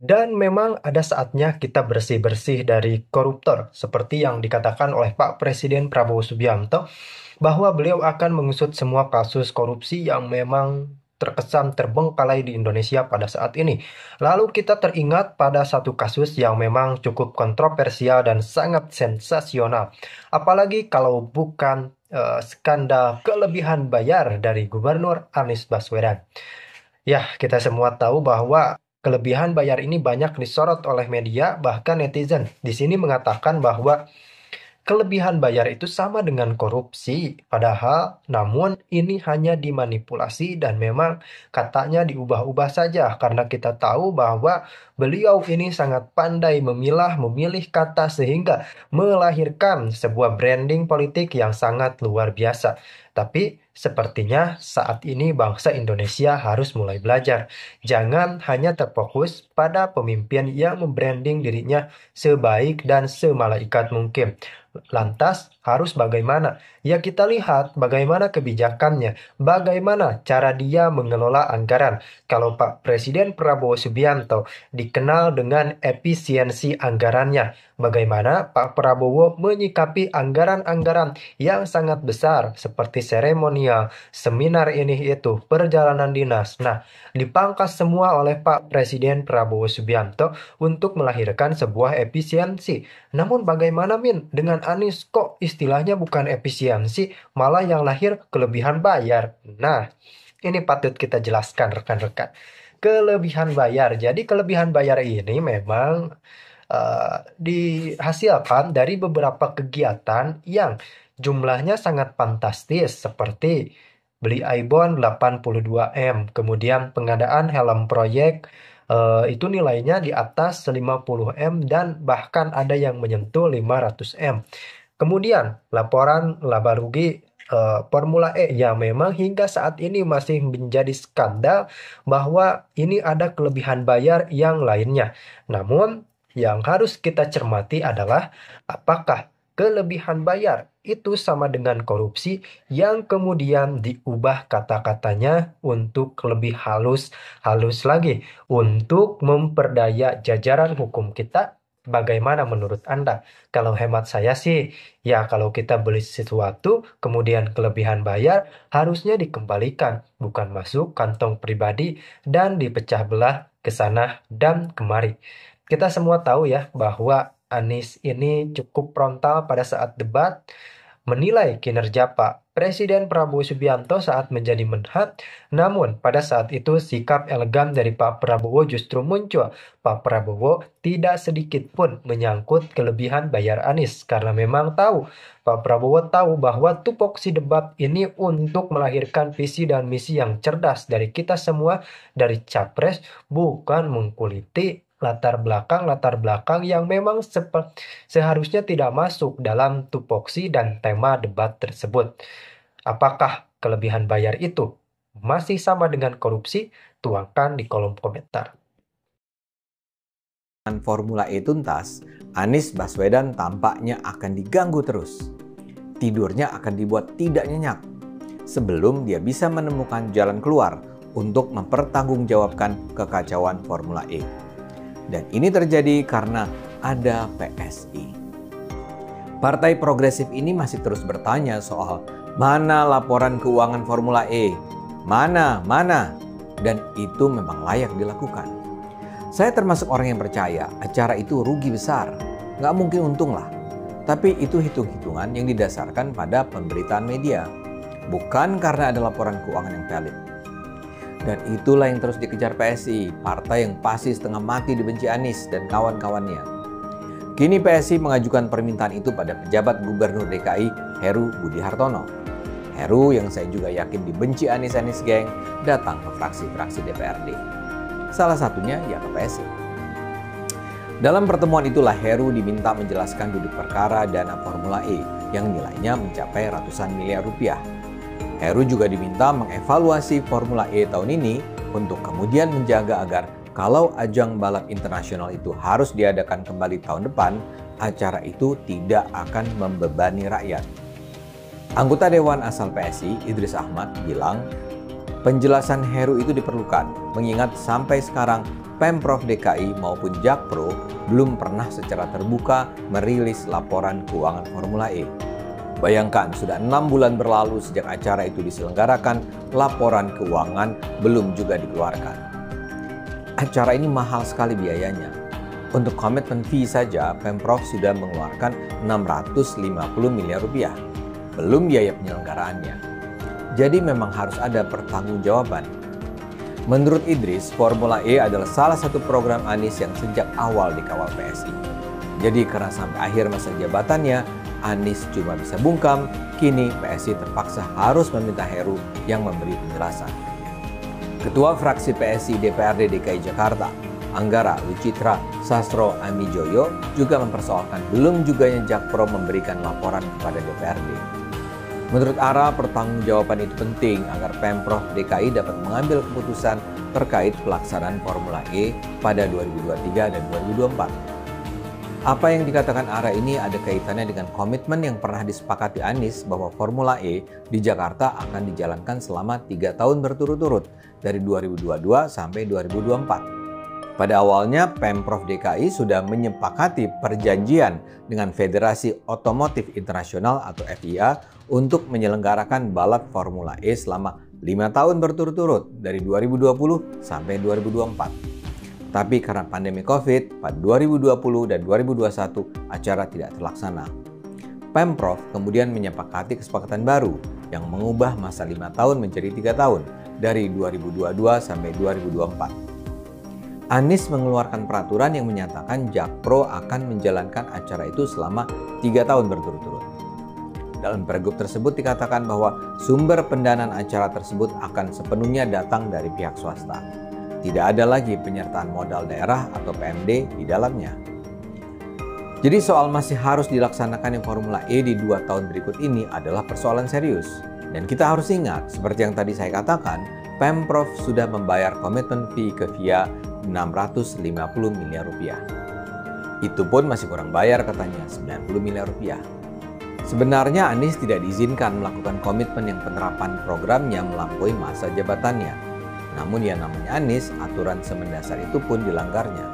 Dan memang ada saatnya kita bersih-bersih dari koruptor, seperti yang dikatakan oleh Pak Presiden Prabowo Subianto, bahwa beliau akan mengusut semua kasus korupsi yang memang terkesan terbengkalai di Indonesia pada saat ini. Lalu kita teringat pada satu kasus yang memang cukup kontroversial dan sangat sensasional. Apalagi kalau bukan skandal kelebihan bayar dari Gubernur Anies Baswedan. Ya, kita semua tahu bahwa kelebihan bayar ini banyak disorot oleh media, bahkan netizen. Di sini mengatakan bahwa kelebihan bayar itu sama dengan korupsi, padahal namun ini hanya dimanipulasi dan memang katanya diubah-ubah saja karena kita tahu bahwa beliau ini sangat pandai memilih kata sehingga melahirkan sebuah branding politik yang sangat luar biasa. Tapi sepertinya saat ini bangsa Indonesia harus mulai belajar. Jangan hanya terfokus pada pemimpin yang membranding dirinya sebaik dan semalaikat mungkin. Lantas harus bagaimana? Ya kita lihat bagaimana kebijakannya, bagaimana cara dia mengelola anggaran. Kalau Pak Presiden Prabowo Subianto dikenal dengan efisiensi anggarannya, bagaimana Pak Prabowo menyikapi anggaran-anggaran yang sangat besar seperti seremonial, seminar ini itu, perjalanan dinas. Nah, dipangkas semua oleh Pak Presiden Prabowo Subianto untuk melahirkan sebuah efisiensi. Namun bagaimana Min dengan Anies kok istilahnya bukan efisiensi, malah yang lahir kelebihan bayar. Nah, ini patut kita jelaskan rekan-rekan. Kelebihan bayar. Jadi kelebihan bayar ini memang dihasilkan dari beberapa kegiatan yang jumlahnya sangat fantastis seperti beli iPhone 82M, kemudian pengadaan helm proyek itu nilainya di atas 50M dan bahkan ada yang menyentuh 500M. Kemudian laporan laba rugi Formula E yang memang hingga saat ini masih menjadi skandal bahwa ini ada kelebihan bayar yang lainnya. Namun yang harus kita cermati adalah apakah kelebihan bayar itu sama dengan korupsi yang kemudian diubah kata-katanya untuk lebih halus lagi untuk memperdaya jajaran hukum kita. Bagaimana menurut Anda? Kalau hemat saya sih, ya kalau kita beli sesuatu, kemudian kelebihan bayar, harusnya dikembalikan, bukan masuk kantong pribadi dan dipecah belah ke sana dan kemari. Kita semua tahu ya bahwa Anies ini cukup frontal pada saat debat, menilai kinerja Pak Presiden Prabowo Subianto saat menjadi Menhan. Namun pada saat itu sikap elegan dari Pak Prabowo justru muncul. Pak Prabowo tidak sedikit pun menyangkut kelebihan bayar Anies karena memang tahu. Pak Prabowo tahu bahwa tupoksi debat ini untuk melahirkan visi dan misi yang cerdas dari kita semua, dari capres, bukan mengkuliti latar belakang yang memang seharusnya tidak masuk dalam tupoksi dan tema debat tersebut. Apakah kelebihan bayar itu masih sama dengan korupsi? Tuangkan di kolom komentar. Formula E tuntas, Anies Baswedan tampaknya akan diganggu terus. Tidurnya akan dibuat tidak nyenyak sebelum dia bisa menemukan jalan keluar untuk mempertanggungjawabkan kekacauan Formula E. Dan ini terjadi karena ada PSI. Partai Progresif ini masih terus bertanya soal mana laporan keuangan Formula E, mana. Dan itu memang layak dilakukan. Saya termasuk orang yang percaya acara itu rugi besar, nggak mungkin untung lah. Tapi itu hitung-hitungan yang didasarkan pada pemberitaan media, bukan karena ada laporan keuangan yang valid. Dan itulah yang terus dikejar PSI, partai yang pasti setengah mati dibenci Anies dan kawan-kawannya. Kini PSI mengajukan permintaan itu pada pejabat Gubernur DKI Heru Budi Hartono. Heru yang saya juga yakin dibenci Anies geng datang ke fraksi-fraksi DPRD. Salah satunya ya ke PSI. Dalam pertemuan itulah Heru diminta menjelaskan duduk perkara dana Formula E yang nilainya mencapai ratusan miliar rupiah. Heru juga diminta mengevaluasi Formula E tahun ini untuk kemudian menjaga agar kalau ajang balap internasional itu harus diadakan kembali tahun depan, acara itu tidak akan membebani rakyat. Anggota Dewan asal PSI, Idris Ahmad, bilang Penjelasan Heru itu diperlukan, mengingat sampai sekarang Pemprov DKI maupun Jakpro belum pernah secara terbuka merilis laporan keuangan Formula E. Bayangkan, sudah 6 bulan berlalu sejak acara itu diselenggarakan, laporan keuangan belum juga dikeluarkan. Acara ini mahal sekali biayanya. Untuk komitmen fee saja, Pemprov sudah mengeluarkan 650 miliar rupiah. Belum biaya penyelenggaraannya. Jadi memang harus ada pertanggungjawaban. Menurut Idris, Formula E adalah salah satu program Anies yang sejak awal dikawal PSI. Jadi karena sampai akhir masa jabatannya, Anies cuma bisa bungkam, kini PSI terpaksa harus meminta Heru yang memberi penjelasan. Ketua fraksi PSI DPRD DKI Jakarta, Anggara Lucitra Sastro Amijoyo, juga mempersoalkan belum juganya Jakpro memberikan laporan kepada DPRD. Menurut Ara, pertanggungjawaban itu penting agar Pemprov DKI dapat mengambil keputusan terkait pelaksanaan Formula E pada 2023 dan 2024. Apa yang dikatakan Ara ini ada kaitannya dengan komitmen yang pernah disepakati Anies bahwa Formula E di Jakarta akan dijalankan selama 3 tahun berturut-turut dari 2022 sampai 2024. Pada awalnya Pemprov DKI sudah menyepakati perjanjian dengan Federasi Otomotif Internasional atau FIA untuk menyelenggarakan balap Formula E selama 5 tahun berturut-turut dari 2020 sampai 2024. Tapi karena pandemi COVID, pada 2020 dan 2021 acara tidak terlaksana. Pemprov kemudian menyepakati kesepakatan baru yang mengubah masa 5 tahun menjadi 3 tahun dari 2022 sampai 2024. Anies mengeluarkan peraturan yang menyatakan Jakpro akan menjalankan acara itu selama 3 tahun berturut-turut. Dalam pergub tersebut dikatakan bahwa sumber pendanaan acara tersebut akan sepenuhnya datang dari pihak swasta. Tidak ada lagi penyertaan modal daerah atau PMD di dalamnya. Jadi soal masih harus dilaksanakan yang Formula E di 2 tahun berikut ini adalah persoalan serius. Dan kita harus ingat, seperti yang tadi saya katakan, Pemprov sudah membayar komitmen fee ke FIA 650 miliar rupiah. Itu pun masih kurang bayar katanya, 90 miliar rupiah. Sebenarnya Anies tidak diizinkan melakukan komitmen yang penerapan programnya melampaui masa jabatannya. Namun yang namanya Anies, aturan semendasar itu pun dilanggarnya.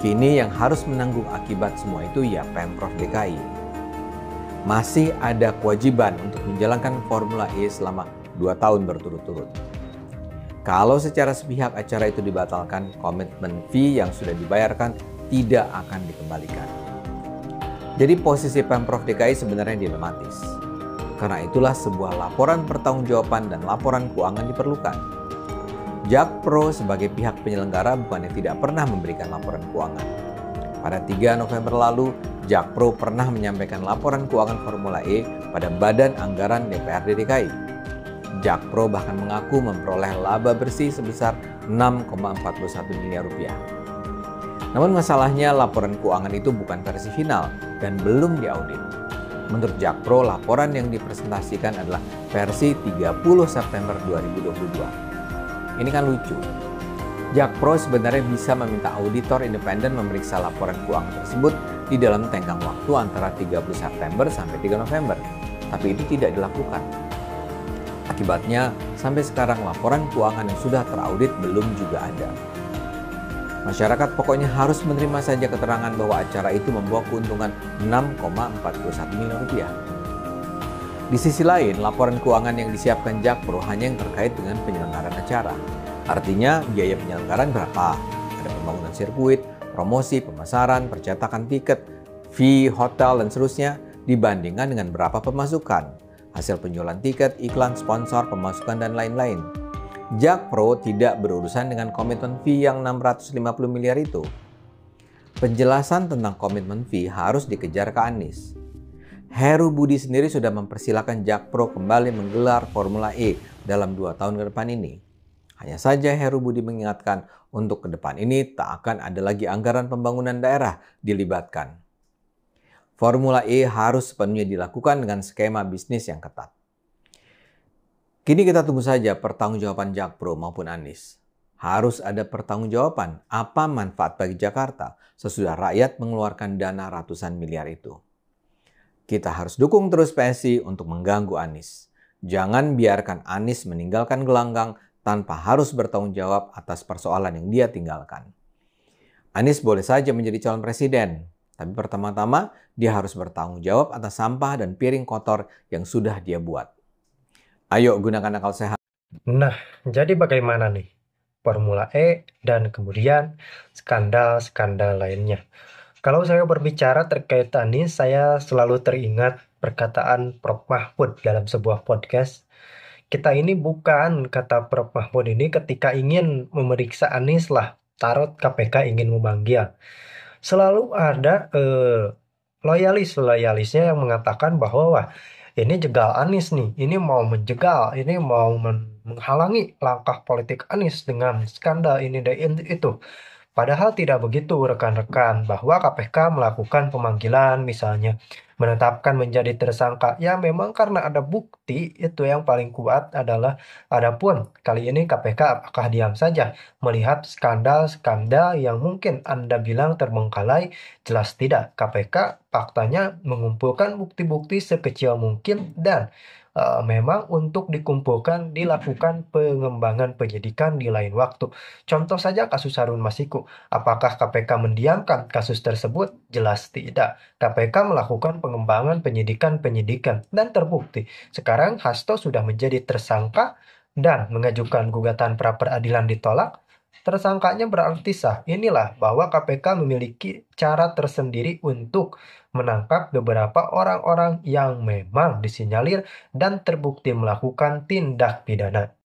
Kini yang harus menanggung akibat semua itu ya Pemprov DKI. Masih ada kewajiban untuk menjalankan Formula E selama 2 tahun berturut-turut. Kalau secara sepihak acara itu dibatalkan, komitmen fee yang sudah dibayarkan tidak akan dikembalikan. Jadi posisi Pemprov DKI sebenarnya dilematis. Karena itulah sebuah laporan pertanggungjawaban dan laporan keuangan diperlukan. Jakpro sebagai pihak penyelenggara bukannya tidak pernah memberikan laporan keuangan. Pada 3 November lalu, Jakpro pernah menyampaikan laporan keuangan Formula E pada Badan Anggaran DPRD DKI. Jakpro bahkan mengaku memperoleh laba bersih sebesar 6,41 miliar rupiah. Namun masalahnya laporan keuangan itu bukan versi final dan belum diaudit. Menurut Jakpro, laporan yang dipresentasikan adalah versi 30 September 2022. Ini kan lucu. Jakpro sebenarnya bisa meminta auditor independen memeriksa laporan keuangan tersebut di dalam tenggang waktu antara 30 September sampai 3 November. Tapi itu tidak dilakukan. Akibatnya, sampai sekarang laporan keuangan yang sudah teraudit belum juga ada. Masyarakat pokoknya harus menerima saja keterangan bahwa acara itu membawa keuntungan 6,41 miliar rupiah. Di sisi lain, laporan keuangan yang disiapkan Jakpro hanya yang terkait dengan penyelenggaraan acara. Artinya, biaya penyelenggaraan berapa? Ada pembangunan sirkuit, promosi, pemasaran, percetakan tiket, fee, hotel, dan seterusnya dibandingkan dengan berapa pemasukan, hasil penjualan tiket, iklan, sponsor, pemasukan, dan lain-lain. Jakpro tidak berurusan dengan komitmen fee yang 650 miliar itu. Penjelasan tentang komitmen fee harus dikejar ke Anies. Heru Budi sendiri sudah mempersilahkan Jakpro kembali menggelar Formula E dalam 2 tahun ke depan ini. Hanya saja Heru Budi mengingatkan untuk ke depan ini tak akan ada lagi anggaran pembangunan daerah dilibatkan. Formula E harus sepenuhnya dilakukan dengan skema bisnis yang ketat. Kini kita tunggu saja pertanggungjawaban Jakpro maupun Anies. Harus ada pertanggungjawaban apa manfaat bagi Jakarta sesudah rakyat mengeluarkan dana ratusan miliar itu. Kita harus dukung terus PSI untuk mengganggu Anies. Jangan biarkan Anies meninggalkan gelanggang tanpa harus bertanggung jawab atas persoalan yang dia tinggalkan. Anies boleh saja menjadi calon presiden, tapi pertama-tama dia harus bertanggung jawab atas sampah dan piring kotor yang sudah dia buat. Ayo gunakan akal sehat. Nah, jadi bagaimana nih? Formula E dan kemudian skandal-skandal lainnya. Kalau saya berbicara terkait Anies, saya selalu teringat perkataan Prof. Mahfud dalam sebuah podcast. Kita ini bukan, kata Prof. Mahfud ini, ketika ingin memeriksa Anies lah, tarot KPK ingin memanggil. Selalu ada loyalis-loyalisnya yang mengatakan bahwa wah, ini jegal Anies nih, ini mau menjegal, ini mau menghalangi langkah politik Anies dengan skandal ini dan itu. Padahal tidak begitu rekan-rekan, bahwa KPK melakukan pemanggilan misalnya, menetapkan menjadi tersangka. Ya memang karena ada bukti, itu yang paling kuat adalah, adapun kali ini KPK apakah diam saja melihat skandal-skandal yang mungkin Anda bilang terbengkalai? Jelas tidak. KPK faktanya mengumpulkan bukti-bukti sekecil mungkin dan memang untuk dikumpulkan dilakukan pengembangan penyidikan di lain waktu. Contoh saja kasus Harun Masiku. Apakah KPK mendiamkan kasus tersebut? Jelas tidak. KPK melakukan pengembangan penyidikan dan terbukti. Sekarang Hasto sudah menjadi tersangka dan mengajukan gugatan pra peradilan ditolak. Tersangkanya berarti sah. Inilah bahwa KPK memiliki cara tersendiri untuk menangkap beberapa orang-orang yang memang disinyalir dan terbukti melakukan tindak pidana.